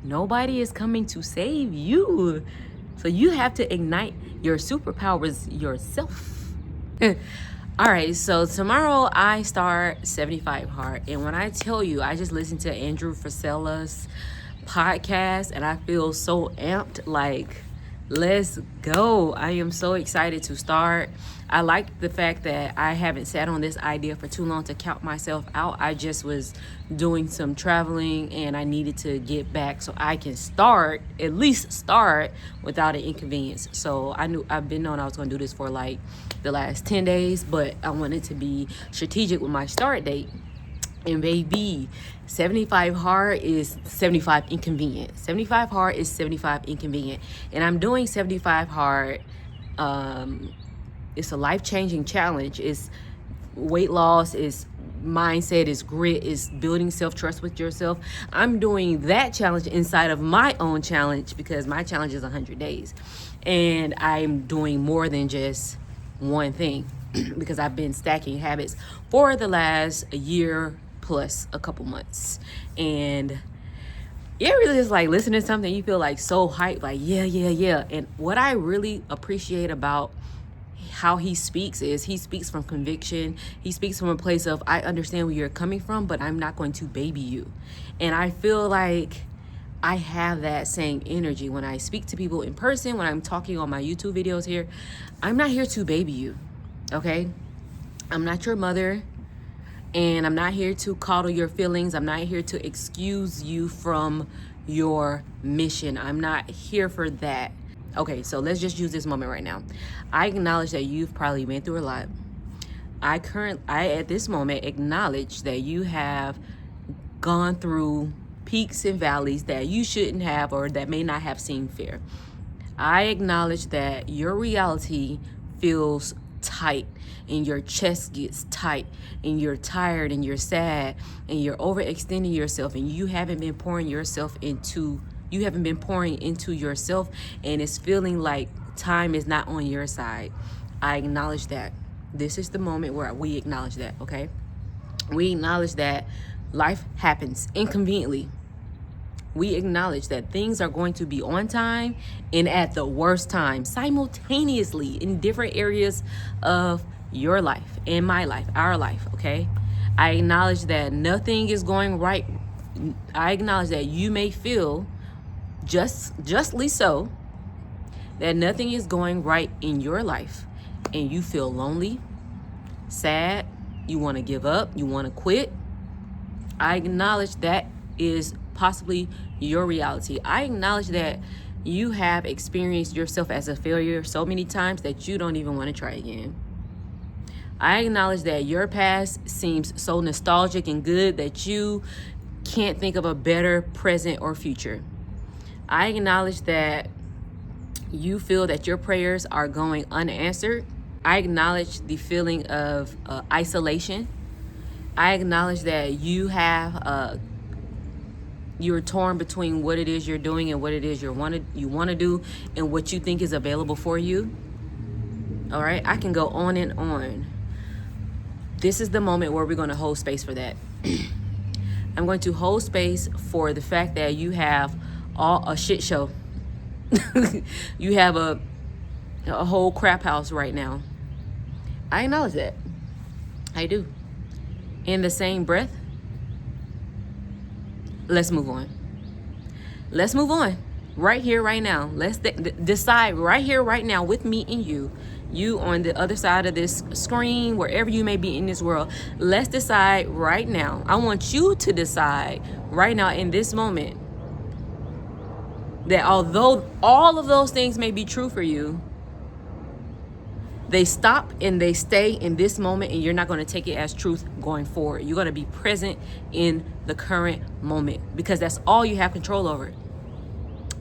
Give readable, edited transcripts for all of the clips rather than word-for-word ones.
Nobody is coming to save you. So you have to ignite your superpowers yourself. All right, so tomorrow I start 75 Hard. And when I tell you, I just listened to Andrew Frisella's podcast and I feel so amped. Like, let's go. I am so excited to start. I like the fact that I haven't sat on this idea for too long to count myself out. I just was doing some traveling and I needed to get back so I can start, at least start, without an inconvenience. So I've been knowing I was going to do this for like the last 10 days, but I wanted to be strategic with my start date. And baby, 75 hard is 75 inconvenient. 75 hard is 75 inconvenient. And I'm doing 75 hard. It's a life-changing challenge. It's weight loss, it's mindset, it's grit, it's building self-trust with yourself. I'm doing that challenge inside of my own challenge because my challenge is 100 days. And I'm doing more than just one thing because I've been stacking habits for the last year plus a couple months. And it really is like listening to something, you feel like so hyped, like yeah. And what I really appreciate about how he speaks is he speaks from conviction. He speaks from a place of, I understand where you're coming from, but I'm not going to baby you. And I feel like I have that same energy when I speak to people in person, when I'm talking on my YouTube videos here. I'm not here to baby you, okay? I'm not your mother, and I'm not here to coddle your feelings. I'm not here to excuse you from your mission. I'm not here for that. Okay, so let's just use this moment right now. I acknowledge that you've probably been through a lot. I at this moment acknowledge that you have gone through peaks and valleys that you shouldn't have or that may not have seemed fair. I acknowledge that your reality feels tight and your chest gets tight and you're tired and you're sad and you're overextending yourself and you haven't been pouring into yourself and it's feeling like time is not on your side. I acknowledge that. This is the moment where we acknowledge that, okay? We acknowledge that life happens inconveniently. We acknowledge that things are going to be on time and at the worst time simultaneously in different areas of your life, in my life, our life, okay? I acknowledge that nothing is going right. I acknowledge that you may feel justly so that nothing is going right in your life and you feel lonely, sad, you want to give up, you want to quit. I acknowledge that is possibly your reality. I acknowledge that you have experienced yourself as a failure so many times that you don't even want to try again. I acknowledge that your past seems so nostalgic and good that you can't think of a better present or future. I acknowledge that you feel that your prayers are going unanswered. I acknowledge the feeling of isolation. I acknowledge that you're torn between what it is you're doing and what it is you want to do and what you think is available for you. All right, I can go on and on. This is the moment where we're going to hold space for that. I'm going to hold space for the fact that you have a shit show. You have a whole crap house right now. I acknowledge that. I do. In the same breath, let's move on. Let's move on. Right here, right now. Let's decide right here, right now with me and you on the other side of this screen, wherever you may be in this world. Let's decide right now. I want you to decide right now in this moment that although all of those things may be true for you, they stop and they stay in this moment, and you're not going to take it as truth going forward. You're going to be present in the current moment because that's all you have control over.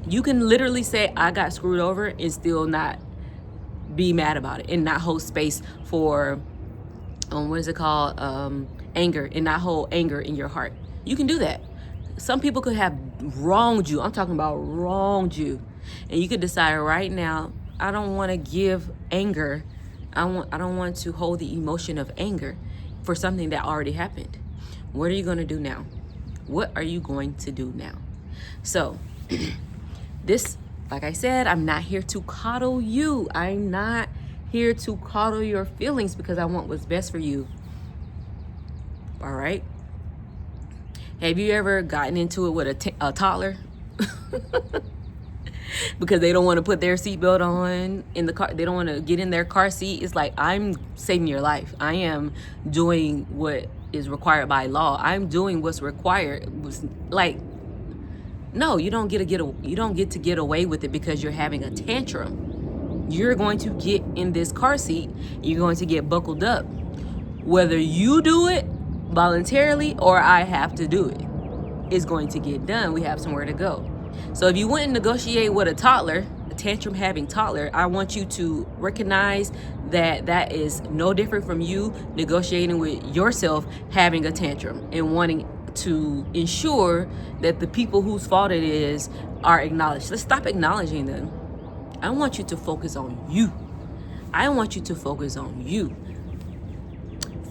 You can literally say, I got screwed over and still not be mad about it and not hold space for, anger, and not hold anger in your heart. You can do that. Some people could have wronged you. I'm talking about wronged you. And you could decide right now, I don't want to give anger. I don't want to hold the emotion of anger for something that already happened. What are you going to do now? What are you going to do now? So this, like I said, I'm not here to coddle you. I'm not here to coddle your feelings because I want what's best for you. All right? Have you ever gotten into it with a toddler? Because they don't want to put their seatbelt on in the car. They don't want to get in their car seat. It's like, I'm saving your life. I am doing what is required by law. I'm doing what's required. Like, no, you don't get to get away with it because you're having a tantrum. You're going to get in this car seat. You're going to get buckled up. Whether you do it voluntarily or I have to do it, it's going to get done. We have somewhere to go. So if you wouldn't negotiate with a toddler, a tantrum having toddler, I want you to recognize that that is no different from you negotiating with yourself having a tantrum and wanting to ensure that the people whose fault it is are acknowledged. Let's stop acknowledging them. I want you to focus on you. I want you to focus on you.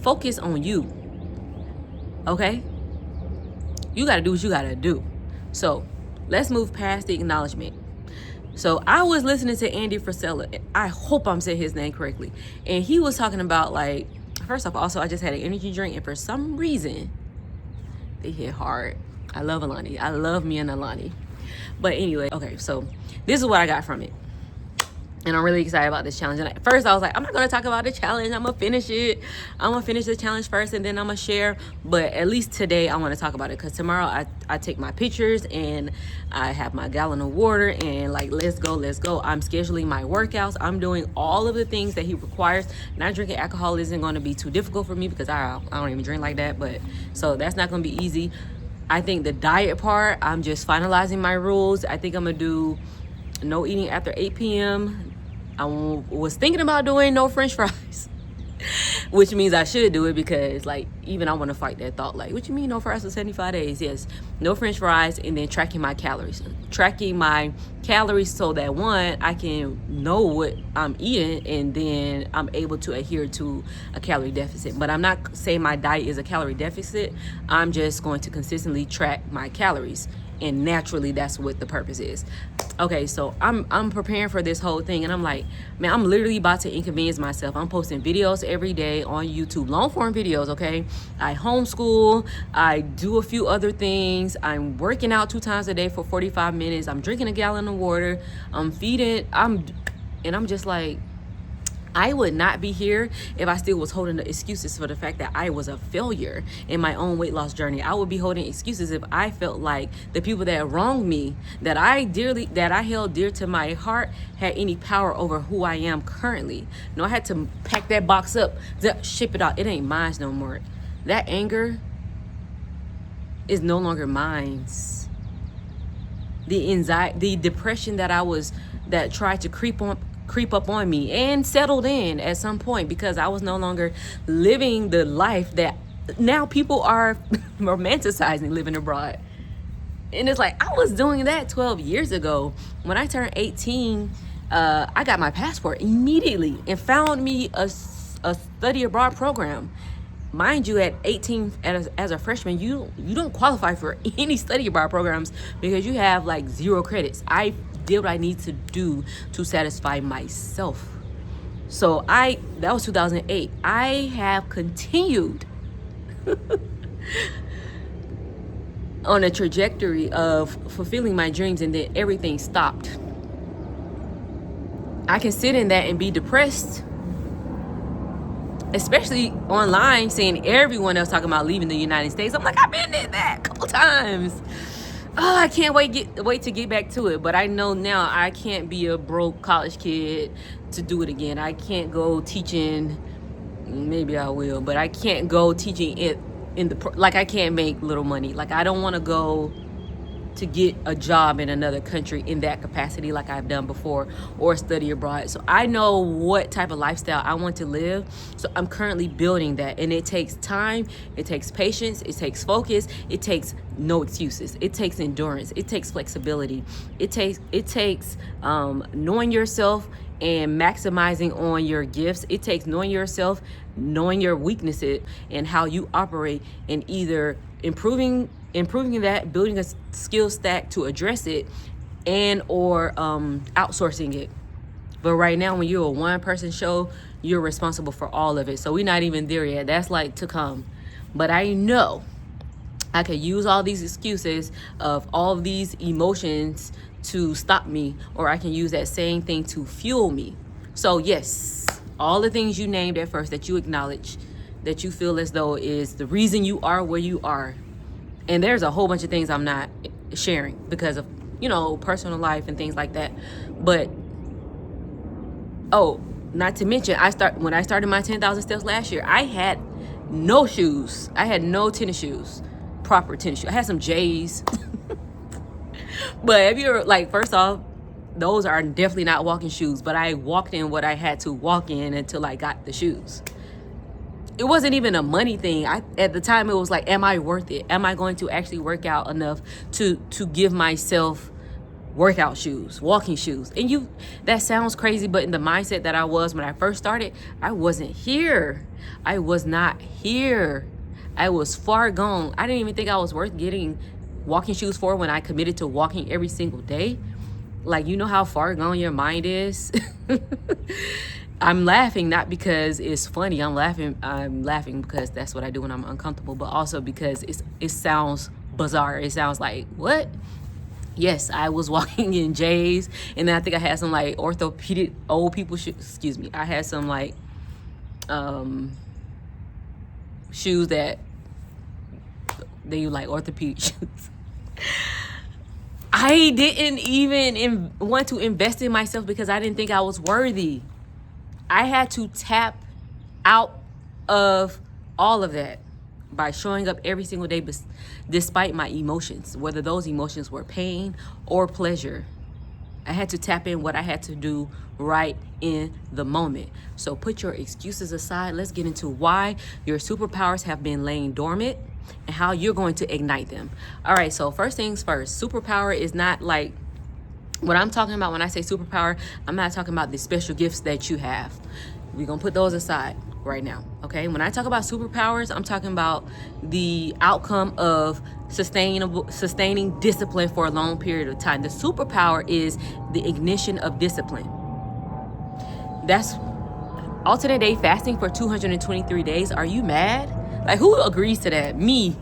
Focus on you. Okay? You got to do what you got to do. So let's move past the acknowledgement. So I was listening to Andy Frisella. I hope I'm saying his name correctly. And he was talking about, like, first off, also, I just had an energy drink. And for some reason, they hit hard. I love Alani. I love me and Alani. But anyway, okay, so this is what I got from it. And I'm really excited about this challenge. And at first I was like, I'm not going to talk about the challenge. I'm going to finish it. I'm going to finish the challenge first and then I'm going to share. But at least today I want to talk about it because tomorrow I take my pictures and I have my gallon of water and like, let's go. I'm scheduling my workouts. I'm doing all of the things that he requires. Not drinking alcohol isn't going to be too difficult for me because I don't even drink like that. But so that's not going to be easy. I think the diet part, I'm just finalizing my rules. I think I'm going to do no eating after 8 p.m. I was thinking about doing no French fries, which means I should do it because, like, even I want to fight that thought. Like, what you mean no fries for 75 days? Yes, no French fries, and then tracking my calories. Tracking my calories so that, one, I can know what I'm eating, and then I'm able to adhere to a calorie deficit. But I'm not saying my diet is a calorie deficit. I'm just going to consistently track my calories. And naturally, that's what the purpose is. Okay, so I'm preparing for this whole thing, and I'm like, man, I'm literally about to inconvenience myself. I'm posting videos every day on YouTube, long form videos, okay? I homeschool, I do a few other things. I'm working out 2 times a day for 45 minutes. I'm drinking a gallon of water. I'm feeding, and I'm just like, I would not be here if I still was holding the excuses for the fact that I was a failure in my own weight loss journey. I would be holding excuses if I felt like the people that wronged me, that I held dear to my heart, had any power over who I am currently. No, I had to pack that box up, ship it out. It ain't mine no more. That anger is no longer mine. The anxiety, the depression that tried to creep up on me and settled in at some point because I was no longer living the life that now people are romanticizing living abroad. And it's like, I was doing that 12 years ago. When I turned 18, I got my passport immediately and found me a study abroad program. Mind you, at 18 as a freshman, you don't qualify for any study abroad programs because you have like 0 credits. I did what I need to do to satisfy myself. So that was 2008. I have continued on a trajectory of fulfilling my dreams, and then everything stopped. I can sit in that and be depressed, especially online, seeing everyone else talking about leaving the United States. I'm like, I've been in that a couple times. Oh, I can't wait to get back to it. But I know now I can't be a broke college kid to do it again. I can't go teaching. Maybe I will, but I can't go teaching it like I can't make little money. Like I don't want to go to get a job in another country in that capacity like I've done before, or study abroad. So I know what type of lifestyle I want to live. So I'm currently building that, and it takes time, it takes patience, it takes focus, it takes no excuses, it takes endurance, it takes flexibility, it takes knowing yourself and maximizing on your gifts. It takes knowing yourself, knowing your weaknesses and how you operate, and either improving improving that, building a skill stack to address it, and or outsourcing it. But right now, when you're a one-person show, you're responsible for all of it. So we're not even there yet. That's like to come. But I know I could use all these excuses of all of these emotions to stop me, or I can use that same thing to fuel me. So yes, all the things you named at first that you acknowledge, that you feel as though is the reason you are where you are. And there's a whole bunch of things I'm not sharing because of, personal life and things like that. But, not to mention, when I started my 10,000 steps last year, I had no shoes. I had no tennis shoes, proper tennis shoes. I had some J's. But if you're first off, those are definitely not walking shoes. But I walked in what I had to walk in until I got the shoes. It wasn't even a money thing. At the time, it was like, am I worth it? Am I going to actually work out enough to give myself workout shoes, walking shoes? And that sounds crazy, but in the mindset that I was when I first started, I wasn't here. I was not here. I was far gone. I didn't even think I was worth getting walking shoes for when I committed to walking every single day. You know how far gone your mind is? I'm laughing not because it's funny. I'm laughing because that's what I do when I'm uncomfortable, but also because it sounds bizarre. It sounds like, what? Yes, I was walking in J's, and then I think I had some orthopedic old people shoes. Excuse me. I had some shoes that they orthopedic shoes. I didn't even want to invest in myself because I didn't think I was worthy. I had to tap out of all of that by showing up every single day despite my emotions, whether those emotions were pain or pleasure. I had to tap in what I had to do right in the moment. So put your excuses aside. Let's get into why your superpowers have been laying dormant and how you're going to ignite them. All right, so first things first, superpower is not what I'm talking about when I say superpower. I'm not talking about the special gifts that you have. We're going to put those aside right now, okay? When I talk about superpowers, I'm talking about the outcome of sustaining discipline for a long period of time. The superpower is the ignition of discipline. That's alternate day fasting for 223 days. Are you mad? Who agrees to that? Me.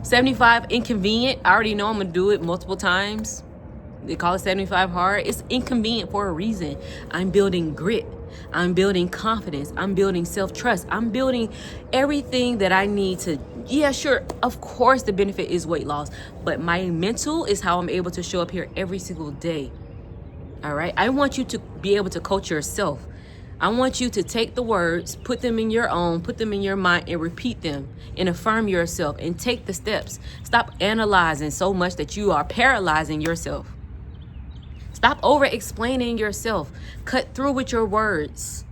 75 inconvenient. I already know I'm going to do it multiple times. They call it 75 hard. It's inconvenient for a reason. I'm building grit. I'm building confidence. I'm building self-trust. I'm building everything that I need to. Yeah, sure. Of course, the benefit is weight loss, but my mental is how I'm able to show up here every single day. All right. I want you to be able to coach yourself. I want you to take the words, put them in your mind and repeat them and affirm yourself and take the steps. Stop analyzing so much that you are paralyzing yourself. Stop over-explaining yourself. Cut through with your words.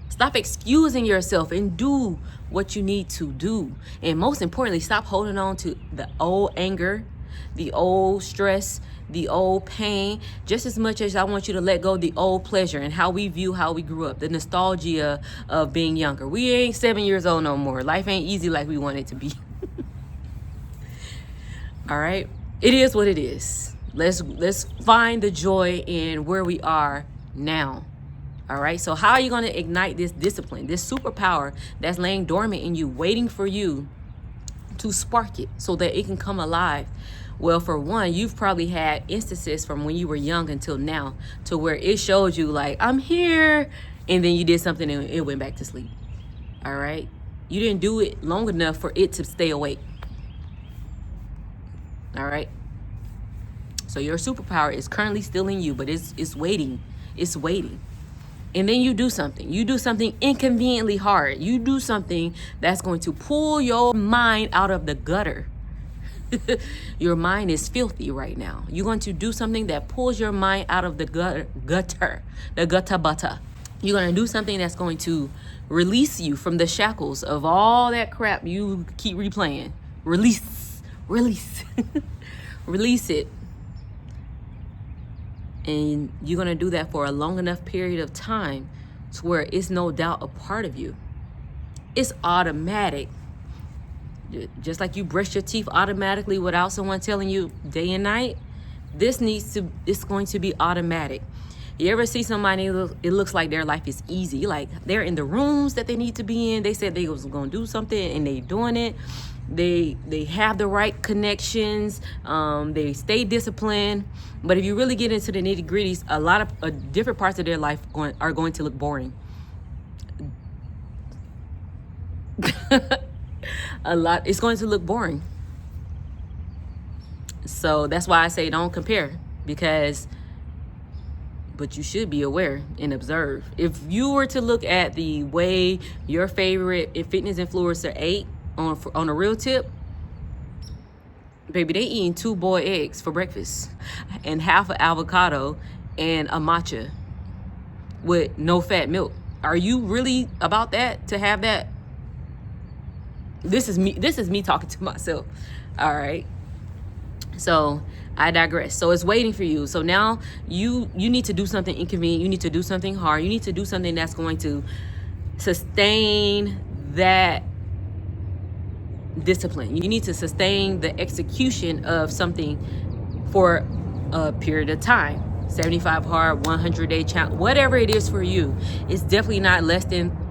Stop excusing yourself and do what you need to do. And most importantly, stop holding on to the old anger, the old stress, the old pain, just as much as I want you to let go the old pleasure and how we view how we grew up, the nostalgia of being younger. We ain't 7 years old no more. Life ain't easy like we want it to be. All right? It is what it is. Let's find the joy in where we are now. All right? So how are you going to ignite this discipline, this superpower that's laying dormant in you, waiting for you to spark it so that it can come alive? Well, for one, you've probably had instances from when you were young until now to where it showed you I'm here, and then you did something and it went back to sleep. All right? You didn't do it long enough for it to stay awake. All right? So your superpower is currently still in you, but it's waiting. It's waiting. And then you do something. You do something inconveniently hard. You do something that's going to pull your mind out of the gutter. Your mind is filthy right now. You're going to do something that pulls your mind out of the gutter, the gutter butter. You're going to do something that's going to release you from the shackles of all that crap you keep replaying. Release. Release it. And you're going to do that for a long enough period of time to where it's no doubt a part of you. It's automatic. Just like you brush your teeth automatically without someone telling you day and night, it's going to be automatic. You ever see somebody, it looks like their life is easy, like they're in the rooms that they need to be in, they said they was going to do something and they doing it, they have the right connections, they stay disciplined. But if you really get into the nitty gritties, a lot of different parts of their life are going to look boring. It's going to look boring. So that's why I say don't compare, but you should be aware and observe. If you were to look at the way your favorite fitness influencer ate on a real tip, baby, they eating 2 boiled eggs for breakfast and half an avocado and a matcha with no fat milk. Are you really about that, to have that? This is me talking to myself. All right. So I digress. So it's waiting for you. So now you need to do something inconvenient. You need to do something hard. You need to do something that's going to sustain that discipline. You need to sustain the execution of something for a period of time. 75 hard, 100-day challenge, whatever it is for you. It's definitely not less than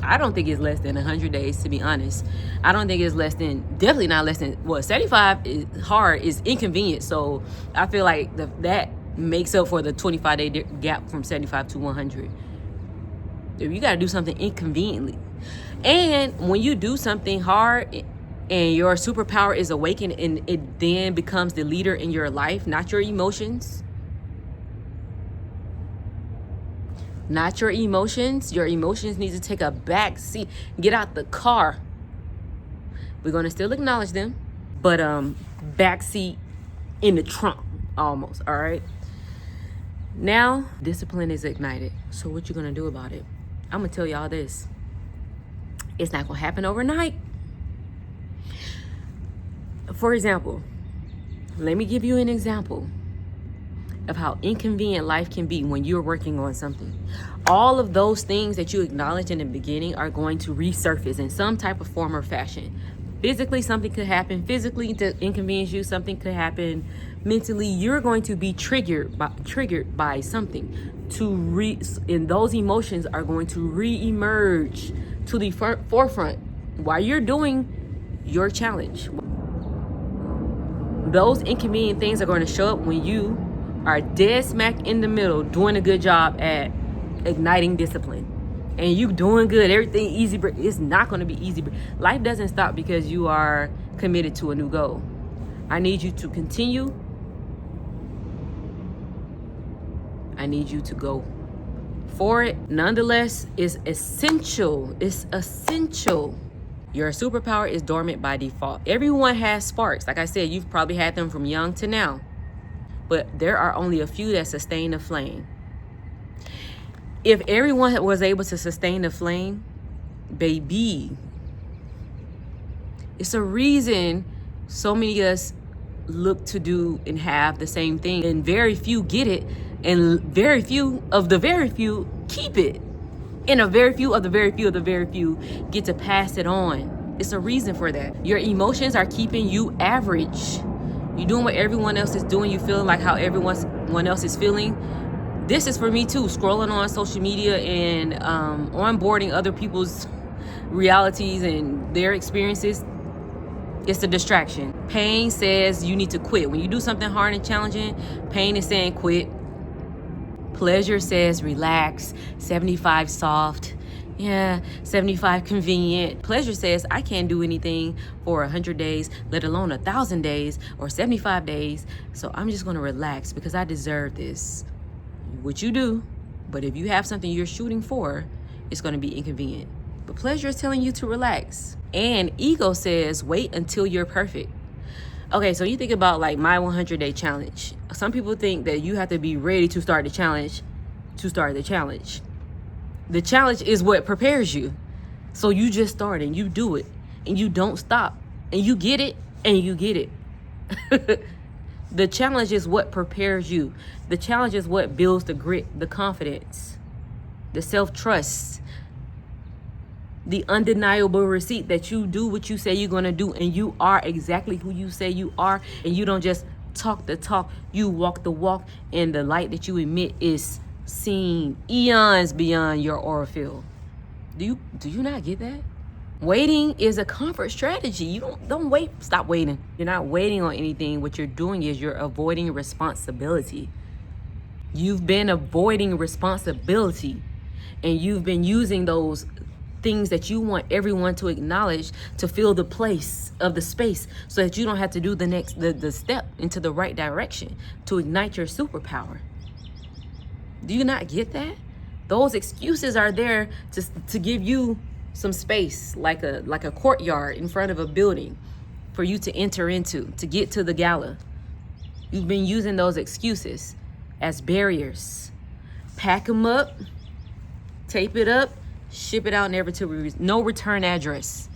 I don't think it's less than 100 days, to be honest. I don't think it's definitely not less than, 75 is hard, is inconvenient. So I feel like that makes up for the 25-day gap from 75 to 100. You got to do something inconveniently. And when you do something hard and your superpower is awakened, and it then becomes the leader in your life, not your emotions. Not your emotions. Your emotions need to take a back seat. Get out the car. We're going to still acknowledge them, but back seat in the trunk almost, all right? Now, discipline is ignited. So what you going to do about it? I'm going to tell y'all this. It's not going to happen overnight. For example, let me give you an example of how inconvenient life can be when you're working on something. All of those things that you acknowledged in the beginning are going to resurface in some type of form or fashion. Physically, something could happen physically to inconvenience you. Something could happen mentally. You're going to be triggered by something and those emotions are going to re-emerge to the forefront while you're doing your challenge. Those inconvenient things are going to show up when you are dead smack in the middle doing a good job at igniting discipline. And you doing good, everything easy, but it's not going to be easy. Life doesn't stop because you are committed to a new goal. I need you to continue. I need you to go for it. Nonetheless, it's essential. It's essential. Your superpower is dormant by default. Everyone has sparks. Like I said, you've probably had them from young to now. But there are only a few that sustain the flame. If everyone was able to sustain the flame, baby, it's a reason so many of us look to do and have the same thing, and very few get it, and very few of the very few keep it, and a very few of the very few of the very few get to pass it on. It's a reason for that. Your emotions are keeping you average. You're doing what everyone else is doing. You feeling like how everyone else is feeling. This is for me too, scrolling on social media and onboarding other people's realities and their experiences. It's a distraction. Pain says you need to quit. When you do something hard and challenging, pain is saying quit. Pleasure says relax. 75 soft. Yeah, 75 convenient. Pleasure says I can't do anything for 100 days, let alone 1,000 days or 75 days. So I'm just going to relax because I deserve this. What you do, but if you have something you're shooting for, it's going to be inconvenient. But pleasure is telling you to relax. And ego says wait until you're perfect. Okay, so you think about like my 100-day challenge. Some people think that you have to be ready to start the challenge to start the challenge. The challenge is what prepares you. So you just start and you do it and you don't stop and you get it and you get it. The challenge is what prepares you. The challenge is what builds the grit, the confidence, the self-trust. The undeniable receipt that you do what you say you're going to do, and you are exactly who you say you are, and you don't just talk the talk, you walk the walk, and the light that you emit is seen eons beyond your aura field. Do you not get that? Waiting is a comfort strategy. You don't wait. Stop waiting. You're not waiting on anything. What you're doing is you're avoiding responsibility. You've been avoiding responsibility, and you've been using those things that you want everyone to acknowledge to fill the place of the space, so that you don't have to do the step into the right direction to ignite your superpower. Do you not get that? Those excuses are there to give you some space, like a courtyard in front of a building for you to enter into, to get to the gala. You've been using those excuses as barriers. Pack them up, tape it up, ship it out, never to no return address.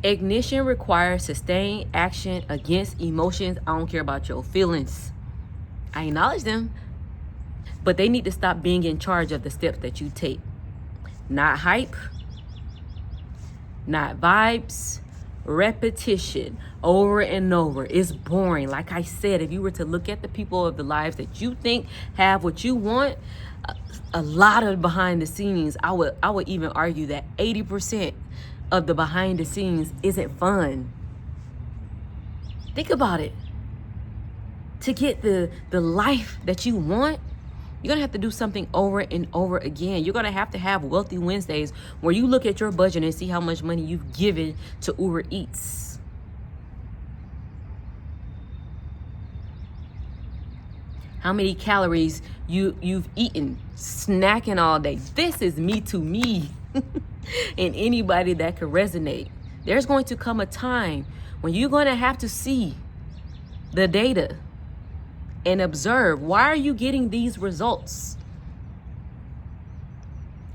Ignition requires sustained action against emotions. I don't care about your feelings. I acknowledge them, but they need to stop being in charge of the steps that you take. Not hype, not vibes, repetition over and over. It's boring. Like I said, if you were to look at the people of the lives that you think have what you want, a lot of behind the scenes, I would even argue that 80% of the behind the scenes isn't fun. Think about it. To get the life that you want, you're going to have to do something over and over again. You're going to have Wealthy Wednesdays where you look at your budget and see how much money you've given to Uber Eats. How many calories you've eaten, snacking all day. This is me to me. And anybody that could resonate. There's going to come a time when you're going to have to see the data and observe, why are you getting these results?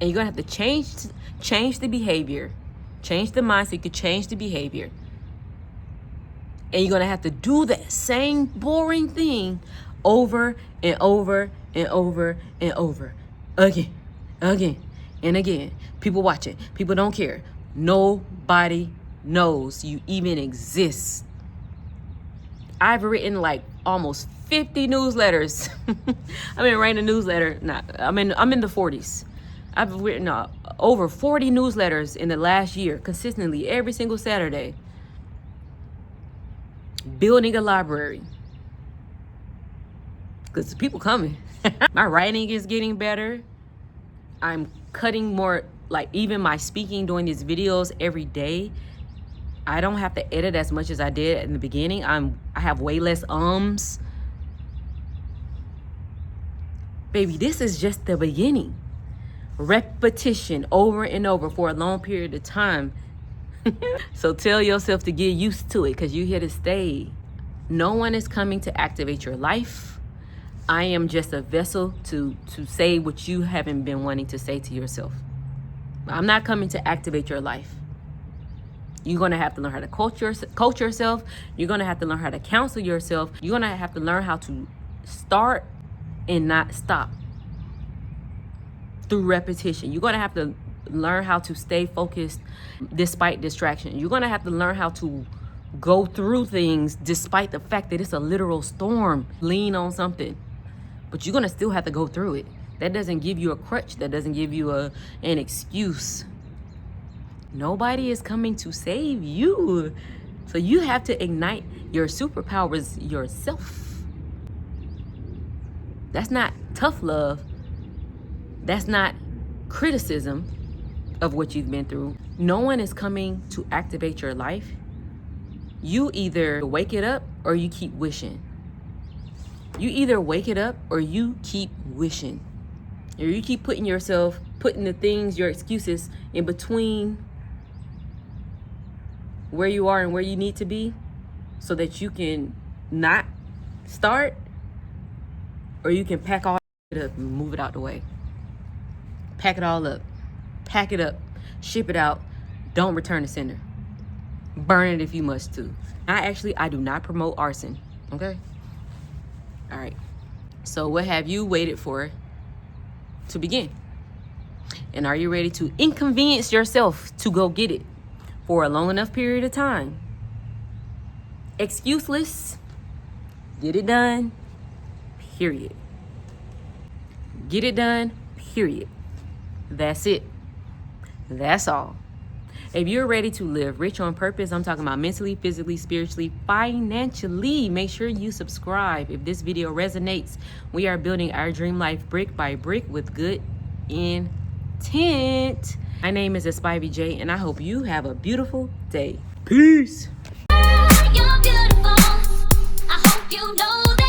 And you're gonna have to change the behavior, change the mindset. You could change the behavior, and you're gonna have to do that same boring thing over and over and over and over again and again. People watching, people don't care. Nobody knows you even exist. I've written like almost 50 newsletters. I've been writing a newsletter. I'm in the 40s. I've written over 40 newsletters in the last year, consistently every single Saturday. Building a library, because people coming. My writing is getting better. I'm cutting more, like even my speaking, doing these videos every day. I don't have to edit as much as I did in the beginning. I have way less ums. Baby, this is just the beginning. Repetition over and over for a long period of time. So tell yourself to get used to it, because you're here to stay. No one is coming to activate your life. I am just a vessel to say what you haven't been wanting to say to yourself. I'm not coming to activate your life. You're going to have to learn how to coach yourself. You're going to have to learn how to counsel yourself. You're going to have to learn how to start and not stop through repetition. You're going to have to learn how to stay focused despite distraction. You're going to have to learn how to go through things despite the fact that it's a literal storm. Lean on something, but you're going to still have to go through it. That doesn't give you a crutch. That doesn't give you an excuse. Nobody is coming to save you. So you have to ignite your superpowers yourself. That's not tough love. That's not criticism of what you've been through. No one is coming to activate your life. You either wake it up or you keep wishing. You either wake it up or you keep wishing. Or you keep putting the things, your excuses in between where you are and where you need to be, so that you can not start, or you can pack all it up and move it out the way. Pack it all up. Pack it up. Ship it out. Don't return to sender. Burn it if you must too. I do not promote arson. Okay? All right. So what have you waited for to begin? And are you ready to inconvenience yourself to go get it for a long enough period of time? Excuseless. Get it done. Period. Get it done. Period. That's it. That's all. If you're ready to live rich on purpose, I'm talking about mentally, physically, spiritually, financially, make sure you subscribe. If this video resonates, we are building our dream life brick by brick with good intent. My name is Espivy J, and I hope you have a beautiful day. Peace. You're beautiful. I hope you know that.